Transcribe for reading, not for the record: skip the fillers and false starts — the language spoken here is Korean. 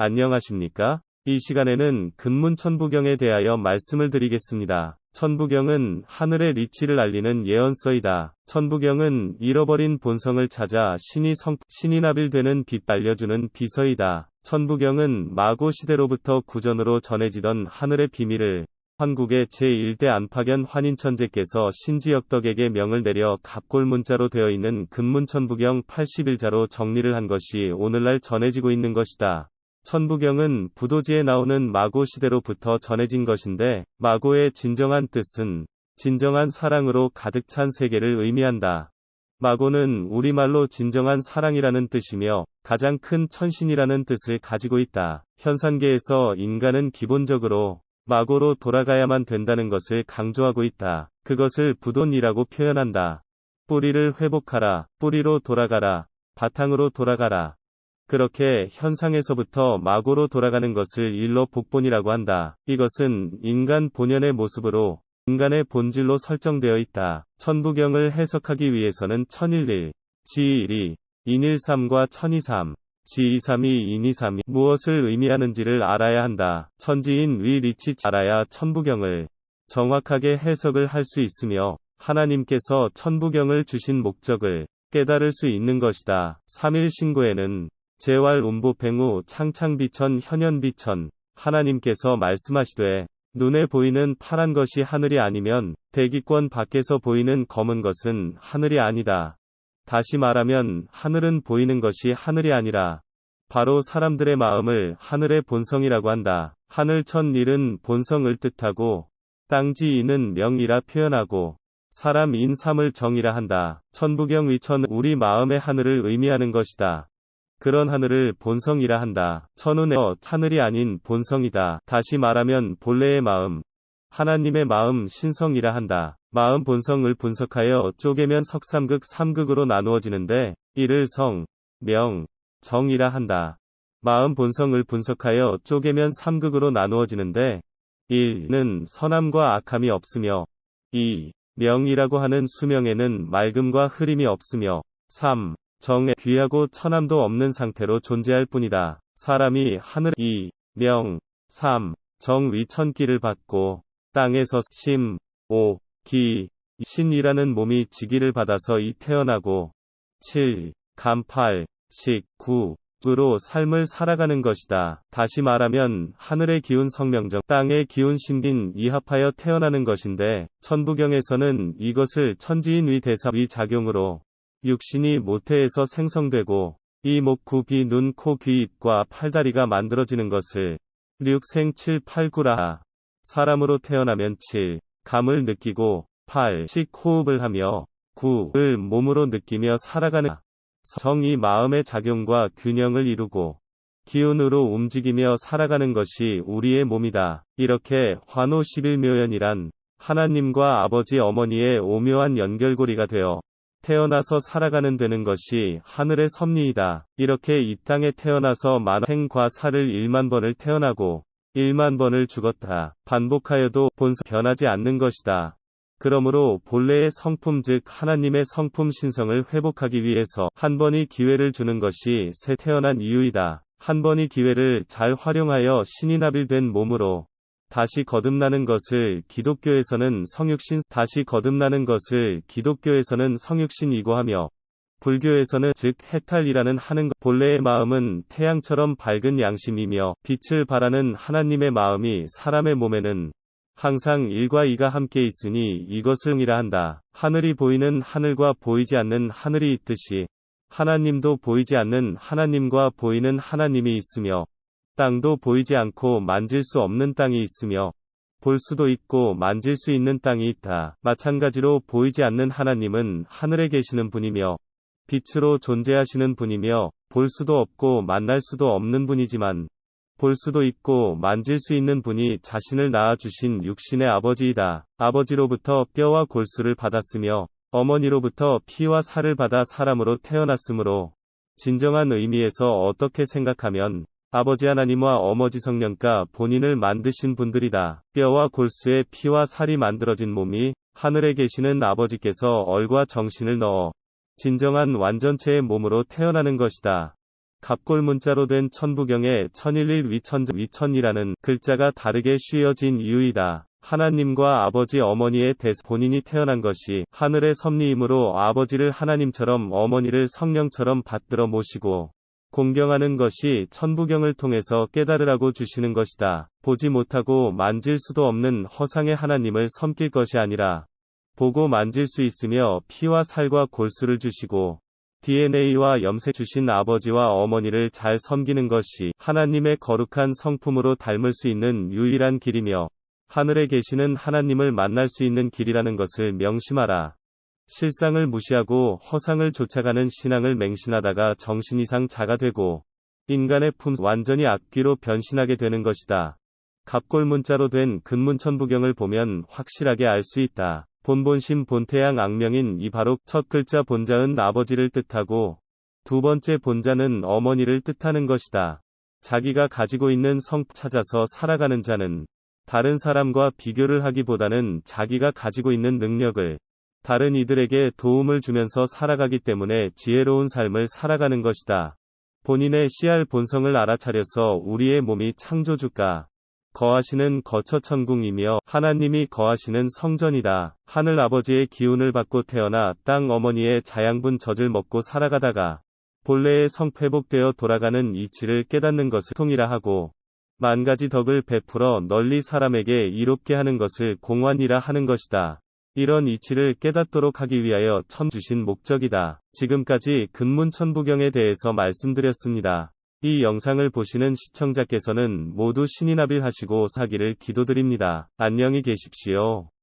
안녕하십니까? 이 시간에는 근문천부경에 대하여 말씀을 드리겠습니다. 천부경은 하늘의 리치를 알리는 예언서이다. 천부경은 잃어버린 본성을 찾아 신이 나빌되는 빛 알려주는 비서이다. 천부경은 마고 시대로부터 구전으로 전해지던 하늘의 비밀을 한국의 제1대 안팎연 환인천재께서 신지역덕에게 명을 내려 갑골문자로 되어 있는 근문천부경 81자로 정리를 한 것이 오늘날 전해지고 있는 것이다. 천부경은 부도지에 나오는 마고 시대로부터 전해진 것인데, 마고의 진정한 뜻은 진정한 사랑으로 가득 찬 세계를 의미한다. 마고는 우리말로 진정한 사랑이라는 뜻이며 가장 큰 천신이라는 뜻을 가지고 있다. 현상계에서 인간은 기본적으로 마고로 돌아가야만 된다는 것을 강조하고 있다. 그것을 부돈이라고 표현한다. 뿌리를 회복하라, 뿌리로 돌아가라, 바탕으로 돌아가라. 그렇게 현상에서부터 마고로 돌아가는 것을 일러 복본이라고 한다. 이것은 인간 본연의 모습으로 인간의 본질로 설정되어 있다. 천부경을 해석하기 위해서는 천일일, 지일이, 인일삼과 천이삼, 지이삼이 인이삼이 무엇을 의미하는지를 알아야 한다. 천지인 위 리치 알아야 천부경을 정확하게 해석을 할 수 있으며 하나님께서 천부경을 주신 목적을 깨달을 수 있는 것이다. 삼일신고에는 제왈 운보팽우 창창비천 현현비천 하나님께서 말씀하시되 눈에 보이는 파란 것이 하늘이 아니면 대기권 밖에서 보이는 검은 것은 하늘이 아니다. 다시 말하면 하늘은 보이는 것이 하늘이 아니라 바로 사람들의 마음을 하늘의 본성이라고 한다. 하늘천일은 본성을 뜻하고 땅지인은 명이라 표현하고 사람인 삼을 정이라 한다. 천부경 위천은 우리 마음의 하늘을 의미하는 것이다. 그런 하늘을 본성이라 한다. 천은 하늘이 아닌 본성이다. 다시 말하면 본래의 마음, 하나님의 마음 신성이라 한다. 마음 본성을 분석하여 쪼개면 석삼극 삼극으로 나누어지는데 이를 성, 명, 정이라 한다. 마음 본성을 분석하여 쪼개면 삼극으로 나누어지는데 1는 선함과 악함이 없으며 2. 명이라고 하는 수명에는 맑음과 흐림이 없으며 3. 정에 귀하고 천함도 없는 상태로 존재할 뿐이다. 사람이 하늘 2. 명 3. 정 위천기를 받고 땅에서 심 5. 기 신이라는 몸이 지기를 받아서 이 태어나고 7. 간팔 식 9으로 삶을 살아가는 것이다. 다시 말하면 하늘의 기운 성명정 땅의 기운 심긴 이 합하여 태어나는 것인데 천부경에서는 이것을 천지인 위 대사 위 작용으로 육신이 모태에서 생성되고 이 목, 구, 비, 눈, 코, 귀, 입과 팔다리가 만들어지는 것을 륙생 7, 8, 9라. 사람으로 태어나면 7. 감을 느끼고 8. 식 호흡을 하며 9을 몸으로 느끼며 살아가는 정이 마음의 작용과 균형을 이루고 기운으로 움직이며 살아가는 것이 우리의 몸이다. 이렇게 환호 11묘연이란 하나님과 아버지 어머니의 오묘한 연결고리가 되어 태어나서 살아가는 되는 것이 하늘의 섭리이다. 이렇게 이 땅에 태어나서 생과 사를 1만 번을 태어나고 1만 번을 죽었다. 반복하여도 본성 변하지 않는 것이다. 그러므로 본래의 성품 즉 하나님의 성품 신성을 회복하기 위해서 한 번의 기회를 주는 것이 새 태어난 이유이다. 한 번의 기회를 잘 활용하여 신이 나빌된 몸으로 다시 거듭나는 것을 기독교에서는 성육신이고 하며 불교에서는 즉 해탈이라는 하는 것. 본래의 마음은 태양처럼 밝은 양심이며 빛을 발하는 하나님의 마음이 사람의 몸에는 항상 1과 2가 함께 있으니 이것을 이라 한다. 하늘이 보이는 하늘과 보이지 않는 하늘이 있듯이 하나님도 보이지 않는 하나님과 보이는 하나님이 있으며 땅도 보이지 않고 만질 수 없는 땅이 있으며 볼 수도 있고 만질 수 있는 땅이 있다. 마찬가지로 보이지 않는 하나님은 하늘에 계시는 분이며 빛으로 존재하시는 분이며 볼 수도 없고 만날 수도 없는 분이지만 볼 수도 있고 만질 수 있는 분이 자신을 낳아주신 육신의 아버지이다. 아버지로부터 뼈와 골수를 받았으며 어머니로부터 피와 살을 받아 사람으로 태어났으므로 진정한 의미에서 어떻게 생각하면 아버지 하나님과 어머니 성령과 본인을 만드신 분들이다. 뼈와 골수에 피와 살이 만들어진 몸이 하늘에 계시는 아버지께서 얼과 정신을 넣어 진정한 완전체의 몸으로 태어나는 것이다. 갑골 문자로 된 천부경에 천일일 위천이라는 글자가 다르게 씌어진 이유이다. 하나님과 아버지 어머니의 본인이 태어난 것이 하늘의 섭리이므로 아버지를 하나님처럼 어머니를 성령처럼 받들어 모시고 공경하는 것이 천부경을 통해서 깨달으라고 주시는 것이다. 보지 못하고 만질 수도 없는 허상의 하나님을 섬길 것이 아니라 보고 만질 수 있으며 피와 살과 골수를 주시고 DNA와 염색 주신 아버지와 어머니를 잘 섬기는 것이 하나님의 거룩한 성품으로 닮을 수 있는 유일한 길이며 하늘에 계시는 하나님을 만날 수 있는 길이라는 것을 명심하라. 실상을 무시하고 허상을 쫓아가는 신앙을 맹신하다가 정신 이상 자가 되고 인간의 완전히 악귀로 변신하게 되는 것이다. 갑골 문자로 된 근문천부경을 보면 확실하게 알 수 있다. 본본심 본태양 악명인 이 바로 첫 글자 본자은 아버지를 뜻하고 두 번째 본자는 어머니를 뜻하는 것이다. 자기가 가지고 있는 찾아서 살아가는 자는 다른 사람과 비교를 하기보다는 자기가 가지고 있는 능력을 다른 이들에게 도움을 주면서 살아가기 때문에 지혜로운 삶을 살아가는 것이다. 본인의 씨알 본성을 알아차려서 우리의 몸이 창조주가 거하시는 거처천궁이며 하나님이 거하시는 성전이다. 하늘 아버지의 기운을 받고 태어나 땅 어머니의 자양분 젖을 먹고 살아가다가 본래의 회복되어 돌아가는 이치를 깨닫는 것을 통이라 하고 만가지 덕을 베풀어 널리 사람에게 이롭게 하는 것을 공환이라 하는 것이다. 이런 이치를 깨닫도록 하기 위하여 주신 목적이다. 지금까지 근문천부경에 대해서 말씀드렸습니다. 이 영상을 보시는 시청자께서는 모두 신이 나빌하시고 사기를 기도드립니다. 안녕히 계십시오.